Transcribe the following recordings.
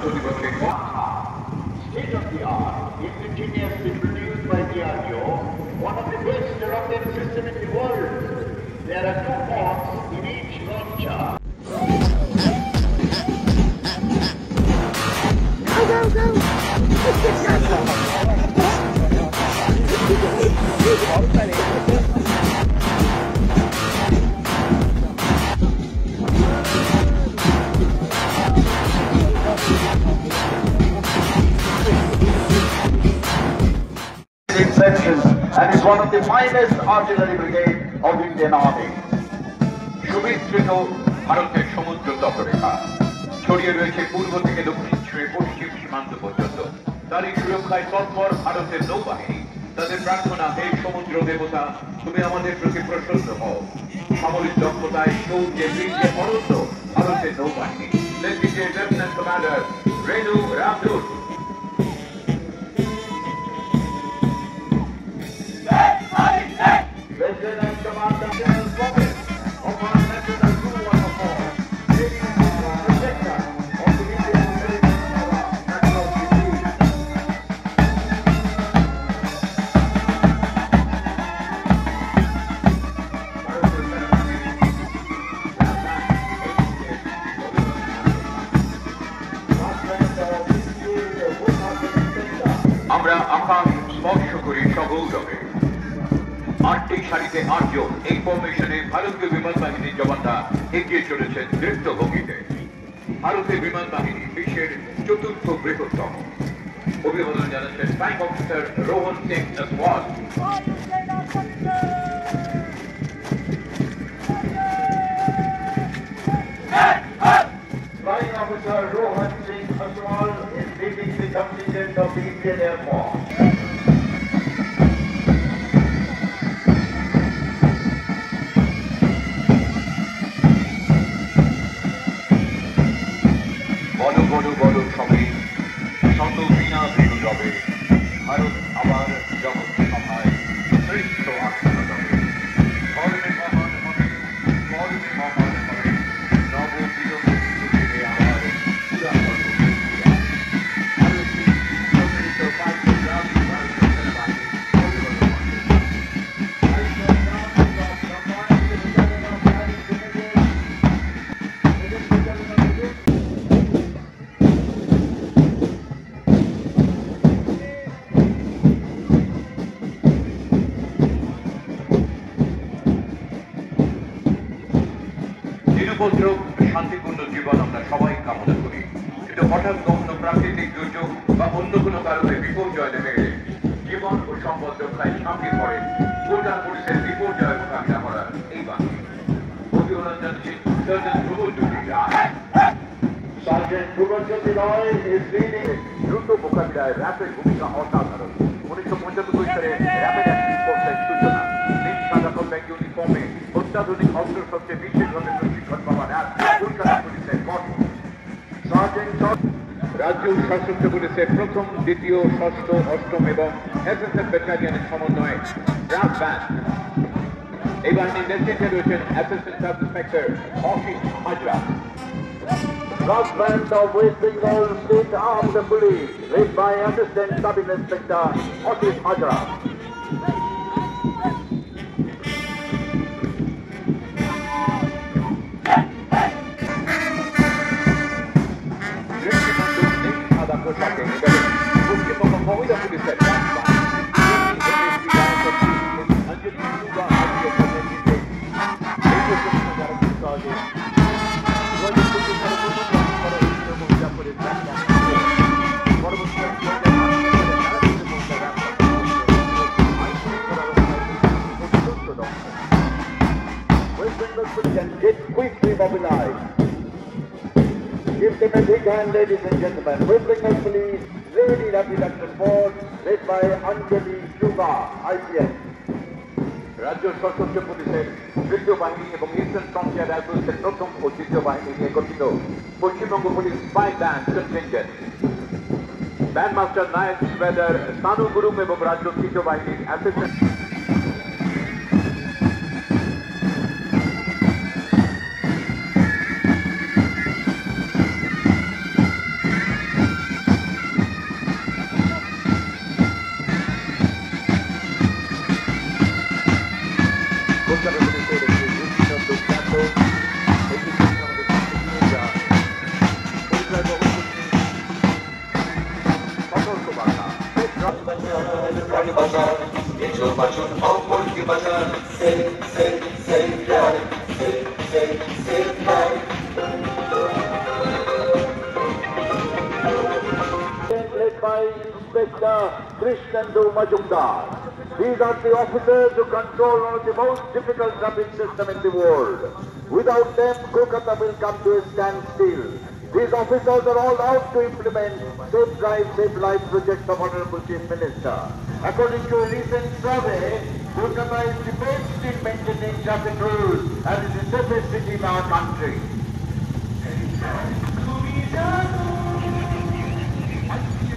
প্রজাতন্ত্র দিবসের state of the art, indigenously produced by DRDO, one of the best rocket systems in the world. There are 2 ports in each launcher. And is one of the finest artillery brigade of the Indian Army. সুবিস্তৃত ভারতের সমুদ্র তটরেখা ছড়িয়ে রয়েছে পূর্ব থেকে দক্ষিণ ছুঁয়ে পশ্চিম সীমান্ত পর্যন্ত। তারই সুরক্ষায় তৎপর ভারতের নৌবাহিনী। তাদের প্রার্থনা, হে সমুদ্র দেবতা, তুমি আমাদের প্রতি প্রসন্ন হও। সামরিক দক্ষতায় শৌর্যে বীর্যে অনন্ত ভারতের নৌবাহিনী। নেতৃত্বে lieutenant commander Renu রামদূত। Lieutenant Commander General Roberts, Command National 214, Lady Protector of the Indian Military National Security. আমরা আকাশ স্পর্শ করি সগৌরবে। 8টি সারিতে 8 জন এই ফরমেশনে ভারতীয় বিমান বাহিনীর জওয়ানরা এগিয়ে চলেছেন দৃপ্ত গতিতে। ভারতের বিমান বাহিনী বিশ্বের 4র্থ বৃহত্তম। অভিবাদন জানাচ্ছেন flying officer Rohan Singh Aswal. Flying Officer Rohan Singh Aswal is leading the contingent of the Indian Air Force. বড় সবে শত বিনা বিপ্লবে ভারত আবার জগৎ সভায় শ্রেষ্ঠ আসন হবে। ধর্মে মহান হবে, কর্মে মহান হবে, নববিরোধী আমার পুরা ভারতী সম্মিলিত পাইকগ্রামী ভারতীয় সেনাবাহিনী উপদ্রব শান্তিপূর্ণ জীবন আমরা সবাই কামনা করি, কিন্তু হঠাৎ কখনো প্রাকৃতিক দুর্যোগ বা অন্য কোনো কারণে বিপর্যয় নেমে এলে জীবন ও সম্পদ রক্ষায় ঝাঁপিয়ে পড়ে গোটা পুলিশের বিপর্যয় মোকাবিলা করার এই বাহিনী। অভিবাদন জানাচ্ছি sergeant Dhrubajyoti Roy. Sergeant Dhrubajyoti Roy is leading দ্রুত মোকাবিলায় র্যাপের ভূমিকা অসাধারণ। 1975 সালে র্যাপিড অ্যাকশন ফোর্সের সূচনা। নীল সাদা ব্যাগ ইউনিফর্মে অত্যাধুনিক অস্ত্রশস্ত্রে বিশেষভাবে প্রশিক্ষণ পাওয়া র্যাব কলকাতা পুলিশের গঠন। রাজ্য সশস্ত্র পুলিশের প্রথম, দ্বিতীয়, ষষ্ঠ, অষ্টম এবং এসএসএফ ব্যাটালিয়নের সমন্বয়ে র্যাব ব্যান্ড। এই বাহিনীর নেতৃত্বে রয়েছেন assistant sub inspector Asit Hazra. Brass Band of West Bengal State Armed Police, led by Assistant Sub Inspector Otis Hajra. Paschimbanga মহিলা পুলিশের Get quickly mobilized. Give them a big hand, ladies and gentlemen. West Bengal Police, Lady Rapid Action Force, led by Anjali Shuba, IPS. রাজ্য সশস্ত্র পুলিশের তৃতীয় বাহিনী এবং eastern frontier র্যাবের প্রথম ও তৃতীয় বাহিনী নিয়ে গঠিত পশ্চিমবঙ্গ পুলিশ স্পাই band contingent. Band master Naik Subedar Sanu Gurung এবং রাজ্য তৃতীয় বাহিনীর assistant Led by Inspector Krishnendu Majumdar. These are the officers who control one of the most difficult traffic system in the world. Without them, Kolkata will come to a standstill. These officers are all out to implement Safe Drive, Safe Life projects of Honorable Chief Minister. According to a recent survey, Kolkata is the best in maintaining traffic rules and is the safest city in our country.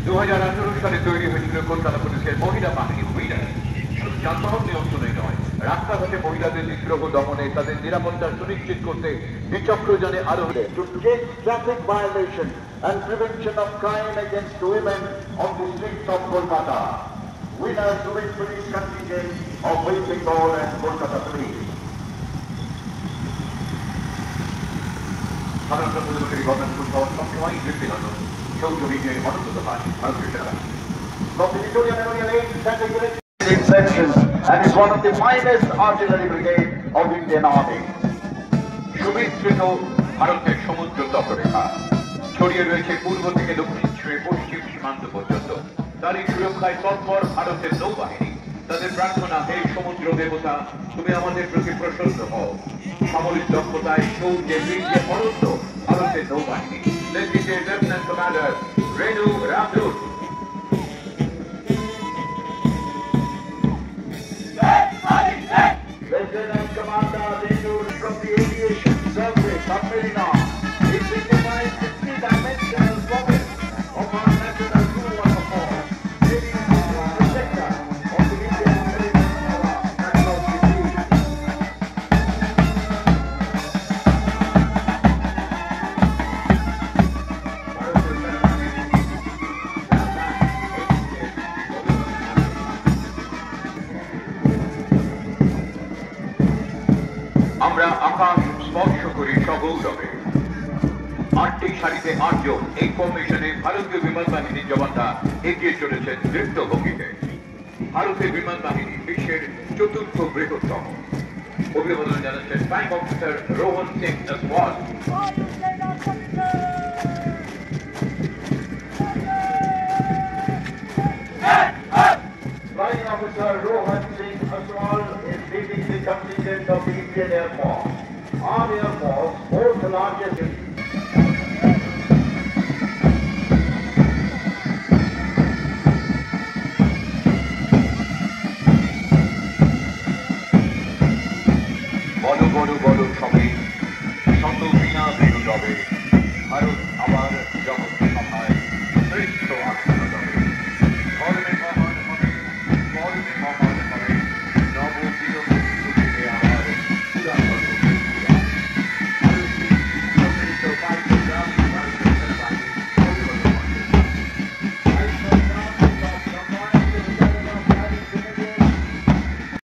2018 সালে তৈরি হয়েছিল কলকাতা পুলিশের মহিলা বাহিনী winner. শুধু যানবাহন নিয়ন্ত্রণেই নয়, রাস্তাঘাটে মহিলাদের নিগ্রহ দমনে, তাদের নিরাপত্তা সুনিশ্চিত করতে দ্বিচক্রযানে আরোহণে To check traffic violation and prevention of crime against women on the streets of Kolkata. Winners Women Police Contingent of West Bengal and Kolkata Police. সাধারণত প্রতিবছরই ঘটনাগুলো সবসময় দৃষ্টিনন্দন সৌজন্যের অনন্ত হয় ভারতীয় সেনা। From the Victoria Memorial Age, section and is one of the finest artillery brigade of Indian Army. সুবিস্তৃত ভারতের সমুদ্র তটরেখা ছড়িয়ে রয়েছে পূর্ব থেকে দক্ষিণ ছুঁয়ে পশ্চিম সীমান্ত পর্যন্ত। তারই সুরক্ষায় তৎপর ভারতের নৌবাহিনী। তাদের প্রার্থনা, হে সমুদ্র দেবতা, তুমি আমাদের প্রতি প্রসন্ন হও। সামরিক দক্ষতায় শৌর্যে বীর্যে অনন্ত ভারতের নৌবাহিনী। নেতৃত্বে lieutenant commander Renu রামদূত। Lieutenant Commander Renu from the Aviation Service, Submarine Arm. It signifies the three-dimensional promise of our national rule of force. It is the protector of the Indian maritime power across the sea. আমরা আকাশ স্পর্শ করি সগৌরবে। 8টি সারিতে 8 জন এই ফরমেশনে ভারতীয় বিমান বাহিনীর জওয়ানরা এগিয়ে চলেছেন দৃপ্ত গতিতে। ভারতের বিমান বাহিনী বিশ্বের 4র্থ বৃহত্তম। অভিবাদন জানাচ্ছেন flying officer Rohan Singh Aswal. Flying Officer Rohan Singh Aswal is leading the contingent of the Indian Air Force. Our Air Force, fourth largest in বড় বড় বড় সবে